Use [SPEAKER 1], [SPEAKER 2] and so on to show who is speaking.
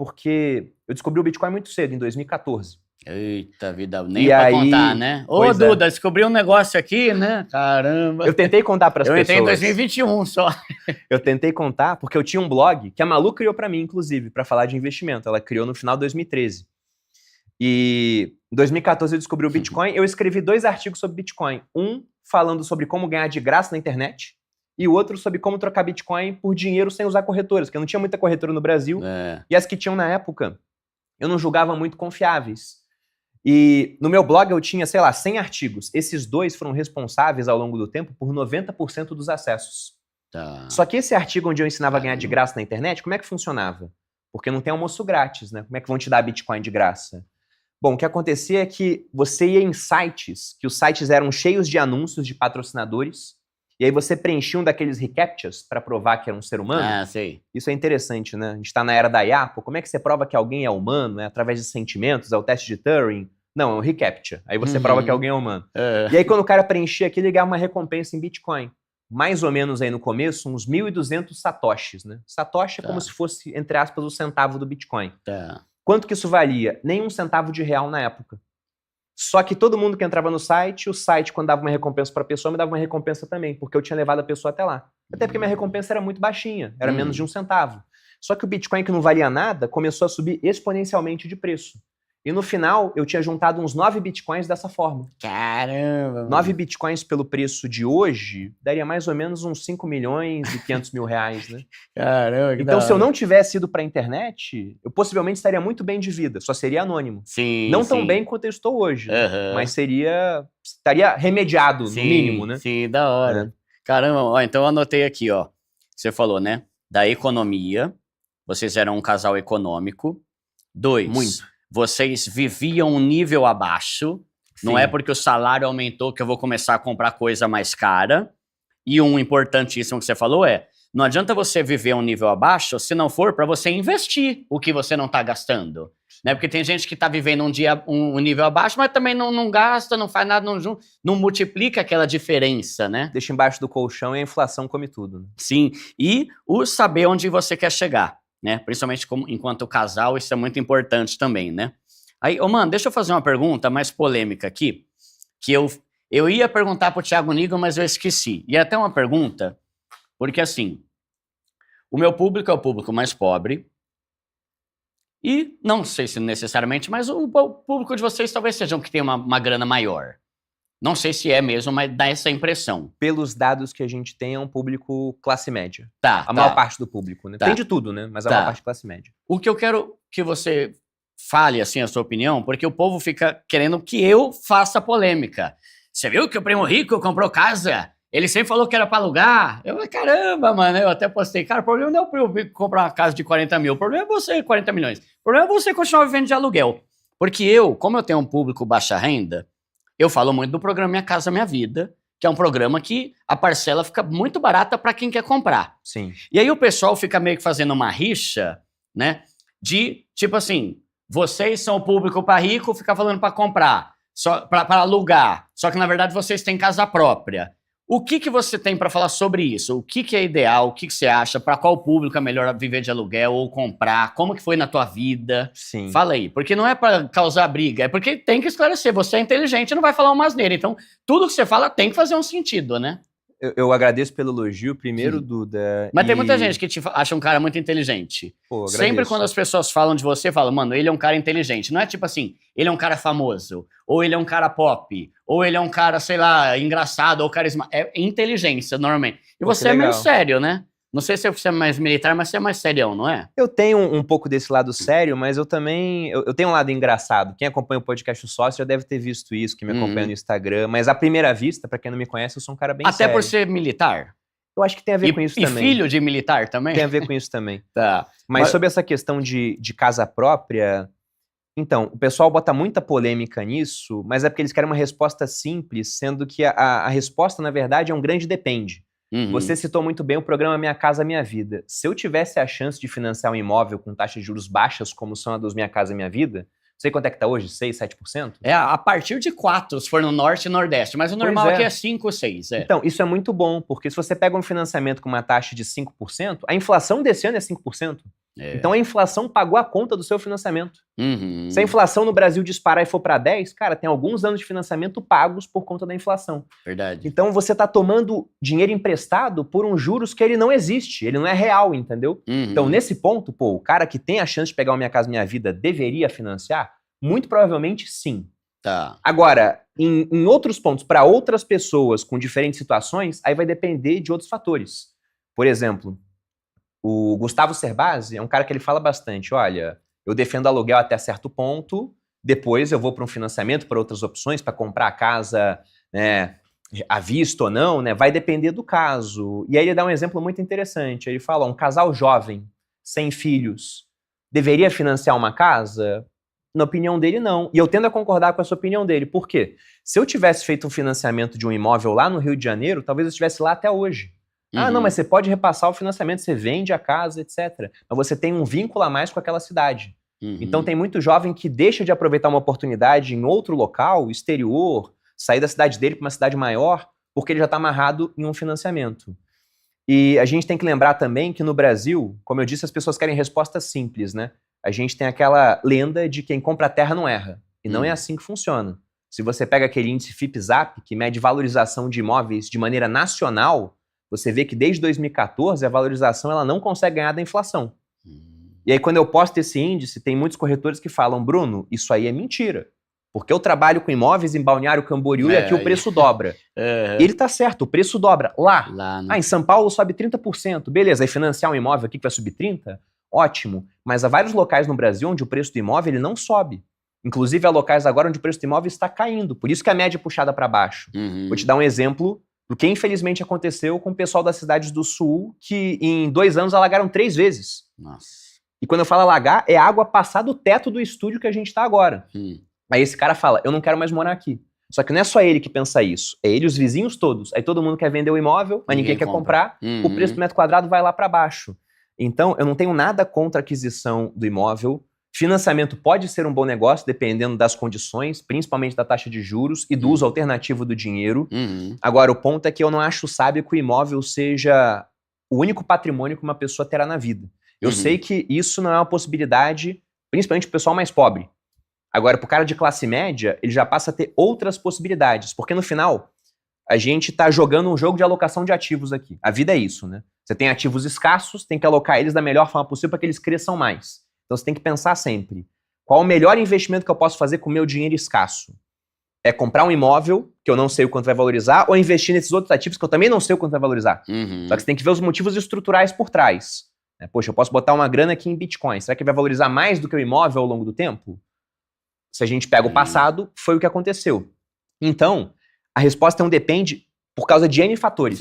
[SPEAKER 1] porque eu descobri o Bitcoin muito cedo, em 2014.
[SPEAKER 2] Eita vida, nem pra contar, né? Ô, Duda, descobri um negócio aqui, né? Caramba.
[SPEAKER 1] Eu tentei contar pras pessoas.
[SPEAKER 2] Eu entrei em 2021 só.
[SPEAKER 1] Eu tentei contar porque eu tinha um blog que a Malu criou pra mim, inclusive, pra falar de investimento. Ela criou no final de 2013. E em 2014 eu descobri o Bitcoin. Eu escrevi 2 artigos sobre Bitcoin. Um falando sobre como ganhar de graça na internet e o outro sobre como trocar Bitcoin por dinheiro sem usar corretoras, porque não tinha muita corretora no Brasil. E as que tinham na época, eu não julgava muito confiáveis. E no meu blog eu tinha, sei lá, 100 artigos. Esses 2 foram responsáveis ao longo do tempo por 90% dos acessos.
[SPEAKER 2] Tá.
[SPEAKER 1] Só que esse artigo onde eu ensinava a ganhar de graça na internet, como é que funcionava? Porque não tem almoço grátis, né? Como é que vão te dar Bitcoin de graça? Bom, o que acontecia é que você ia em sites, que os sites eram cheios de anúncios de patrocinadores, e aí você preenchia um daqueles reCAPTCHAs para provar que era um ser humano.
[SPEAKER 2] Ah, sei.
[SPEAKER 1] Isso é interessante, né? A gente está na era da IA, pô, como é que você prova que alguém é humano? É através de sentimentos, é o teste de Turing? Não, é um reCAPTCHA. Aí você prova que alguém é humano. E aí quando o cara preenchia aquilo, ele ganhava uma recompensa em Bitcoin. Mais ou menos aí no começo, uns 1.200 satoshis, né? Satoshi é como se fosse, entre aspas, o centavo do Bitcoin. Quanto que isso valia? Nem um centavo de real na época. Só que todo mundo que entrava no site, o site, quando dava uma recompensa para a pessoa, me dava uma recompensa também, porque eu tinha levado a pessoa até lá. Até porque minha recompensa era muito baixinha, era menos de um centavo. Só que o Bitcoin, que não valia nada, começou a subir exponencialmente de preço. E no final, eu tinha juntado uns 9 Bitcoins dessa forma.
[SPEAKER 2] Caramba!
[SPEAKER 1] 9 Bitcoins pelo preço de hoje, daria mais ou menos uns 5 milhões e 500 mil reais, né?
[SPEAKER 2] Caramba, que
[SPEAKER 1] Então, se eu não tivesse ido para a internet, eu possivelmente estaria muito bem de vida, só seria anônimo.
[SPEAKER 2] Sim,
[SPEAKER 1] não tão bem quanto eu estou hoje, né? Mas estaria remediado, no mínimo, né?
[SPEAKER 2] Sim, da hora. Caramba, ó, então eu anotei aqui, ó. Você falou, né? Da economia, vocês eram um casal econômico. 2,
[SPEAKER 1] muito.
[SPEAKER 2] Vocês viviam um nível abaixo. Sim. Não é porque o salário aumentou que eu vou começar a comprar coisa mais cara. E um importantíssimo que você falou é, não adianta você viver um nível abaixo se não for para você investir o que você não está gastando. Né? Porque tem gente que está vivendo um nível abaixo, mas também não gasta, não faz nada, não multiplica aquela diferença, né?
[SPEAKER 1] Deixa embaixo do colchão e a inflação come tudo. Né?
[SPEAKER 2] Sim, e o saber onde você quer chegar. Né? Principalmente enquanto casal, isso é muito importante também, né? Aí, mano, deixa eu fazer uma pergunta mais polêmica aqui, que eu ia perguntar pro Thiago Nigro, mas eu esqueci. E é até uma pergunta, porque assim, o meu público é o público mais pobre, e não sei se necessariamente, mas o público de vocês talvez seja um que tem uma grana maior. Não sei se é mesmo, mas dá essa impressão.
[SPEAKER 1] Pelos dados que a gente tem, é um público classe média. A maior parte do público, né? Tem de tudo, né? Mas a maior parte é classe média.
[SPEAKER 2] O que eu quero que você fale, assim, a sua opinião, porque o povo fica querendo que eu faça polêmica. Você viu que o primo rico comprou casa? Ele sempre falou que era pra alugar. Eu falei, caramba, mano. Eu até postei, cara, o problema não é o primo rico comprar uma casa de 40 mil. O problema é você, 40 milhões. O problema é você continuar vivendo de aluguel. Porque como eu tenho um público baixa renda, eu falo muito do programa Minha Casa Minha Vida, que é um programa que a parcela fica muito barata para quem quer comprar.
[SPEAKER 1] Sim.
[SPEAKER 2] E aí o pessoal fica meio que fazendo uma rixa, né? De, tipo assim, vocês são o público para rico, fica falando para comprar, para alugar. Só que, na verdade, vocês têm casa própria. O que você tem para falar sobre isso? O que é ideal? O que você acha? Para qual público é melhor viver de aluguel ou comprar? Como que foi na tua vida?
[SPEAKER 1] Sim.
[SPEAKER 2] Fala aí. Porque não é para causar briga, é porque tem que esclarecer. Você é inteligente e não vai falar uma asneira. Então, tudo que você fala tem que fazer um sentido, né?
[SPEAKER 1] Eu agradeço pelo elogio, primeiro, Duda.
[SPEAKER 2] Mas tem muita gente que te acha um cara muito inteligente.
[SPEAKER 1] Pô,
[SPEAKER 2] sempre quando as pessoas falam de você, falam, mano, ele é um cara inteligente. Não é tipo assim, ele é um cara famoso, ou ele é um cara pop, ou ele é um cara, sei lá, engraçado, ou carismático. É inteligência, normalmente. E você é meio sério, né? Não sei se você é mais militar, mas você é mais serião, não é?
[SPEAKER 1] Eu tenho um pouco desse lado sério, mas eu também... Eu tenho um lado engraçado. Quem acompanha o podcast O Sócio já deve ter visto isso, que me acompanha no Instagram. Mas à primeira vista, pra quem não me conhece, eu sou um cara bem sério.
[SPEAKER 2] Até por ser militar?
[SPEAKER 1] Eu acho que tem a ver com isso também.
[SPEAKER 2] E filho de militar também?
[SPEAKER 1] Tem a ver com isso também.
[SPEAKER 2] Tá.
[SPEAKER 1] Mas sobre essa questão de casa própria... Então, o pessoal bota muita polêmica nisso, mas é porque eles querem uma resposta simples, sendo que a resposta, na verdade, é um grande depende. Você citou muito bem o programa Minha Casa Minha Vida. Se eu tivesse a chance de financiar um imóvel com taxas de juros baixas, como são a dos Minha Casa Minha Vida, não sei quanto é que tá hoje, 6, 7%?
[SPEAKER 2] É, a partir de 4, se for no Norte e Nordeste, mas o normal aqui é 5 ou 6.
[SPEAKER 1] Então, isso é muito bom, porque se você pega um financiamento com uma taxa de 5%, a inflação desse ano é 5%. Então a inflação pagou a conta do seu financiamento.
[SPEAKER 2] Uhum.
[SPEAKER 1] Se a inflação no Brasil disparar e for para 10, cara, tem alguns anos de financiamento pagos por conta da inflação.
[SPEAKER 2] Verdade.
[SPEAKER 1] Então você está tomando dinheiro emprestado por um juros que ele não existe, ele não é real, entendeu?
[SPEAKER 2] Uhum.
[SPEAKER 1] Então nesse ponto, pô, o cara que tem a chance de pegar o Minha Casa Minha Vida deveria financiar? Muito provavelmente sim.
[SPEAKER 2] Tá.
[SPEAKER 1] Agora, em outros pontos, para outras pessoas com diferentes situações, aí vai depender de outros fatores. Por exemplo, o Gustavo Cerbasi é um cara que ele fala bastante, olha, eu defendo aluguel até certo ponto, depois eu vou para um financiamento, para outras opções, para comprar a casa, né, à vista ou não, né, vai depender do caso. E aí ele dá um exemplo muito interessante, ele fala, um casal jovem, sem filhos, deveria financiar uma casa? Na opinião dele, não. E eu tendo a concordar com essa opinião dele. Por quê? Se eu tivesse feito um financiamento de um imóvel lá no Rio de Janeiro, talvez eu estivesse lá até hoje. Ah, não, mas você pode repassar o financiamento, você vende a casa, etc. Mas você tem um vínculo a mais com aquela cidade. Então tem muito jovem que deixa de aproveitar uma oportunidade em outro local, exterior, sair da cidade dele para uma cidade maior, porque ele já está amarrado em um financiamento. E a gente tem que lembrar também que no Brasil, como eu disse, as pessoas querem respostas simples, né? A gente tem aquela lenda de quem compra terra não erra. E não é assim que funciona. Se você pega aquele índice FIPZAP, que mede valorização de imóveis de maneira nacional, você vê que desde 2014 a valorização ela não consegue ganhar da inflação. E aí quando eu posto esse índice, tem muitos corretores que falam, Bruno, isso aí é mentira. Porque eu trabalho com imóveis em Balneário Camboriú e aqui o preço dobra. Ele tá certo, o preço dobra. Lá em São Paulo sobe 30%. Beleza, aí financiar um imóvel aqui que vai subir 30%? Ótimo. Mas há vários locais no Brasil onde o preço do imóvel ele não sobe. Inclusive há locais agora onde o preço do imóvel está caindo. Por isso que a média é puxada para baixo. Vou te dar um exemplo do que infelizmente aconteceu com o pessoal das cidades do sul, que em 2 anos alagaram 3 vezes.
[SPEAKER 2] Nossa.
[SPEAKER 1] E quando eu falo alagar, é água passar do teto do estúdio que a gente tá agora. Aí esse cara fala, eu não quero mais morar aqui. Só que não é só ele que pensa isso, é ele e os vizinhos todos. Aí todo mundo quer vender o imóvel, mas ninguém quer comprar, o preço do metro quadrado vai lá para baixo. Então, eu não tenho nada contra a aquisição do imóvel. Financiamento pode ser um bom negócio, dependendo das condições, principalmente da taxa de juros e do uso alternativo do dinheiro. Agora, o ponto é que eu não acho sábio que o imóvel seja o único patrimônio que uma pessoa terá na vida. Eu sei que isso não é uma possibilidade, principalmente para o pessoal mais pobre. Agora, para o cara de classe média, ele já passa a ter outras possibilidades, porque no final, a gente está jogando um jogo de alocação de ativos aqui. A vida é isso, né? Você tem ativos escassos, tem que alocar eles da melhor forma possível para que eles cresçam mais. Então você tem que pensar sempre, qual o melhor investimento que eu posso fazer com o meu dinheiro escasso? É comprar um imóvel, que eu não sei o quanto vai valorizar, ou investir nesses outros ativos que eu também não sei o quanto vai valorizar? Só que você tem que ver os motivos estruturais por trás. Poxa, eu posso botar uma grana aqui em Bitcoin, será que vai valorizar mais do que o imóvel ao longo do tempo? Se a gente pega o passado, foi o que aconteceu. Então, a resposta é um depende por causa de N fatores.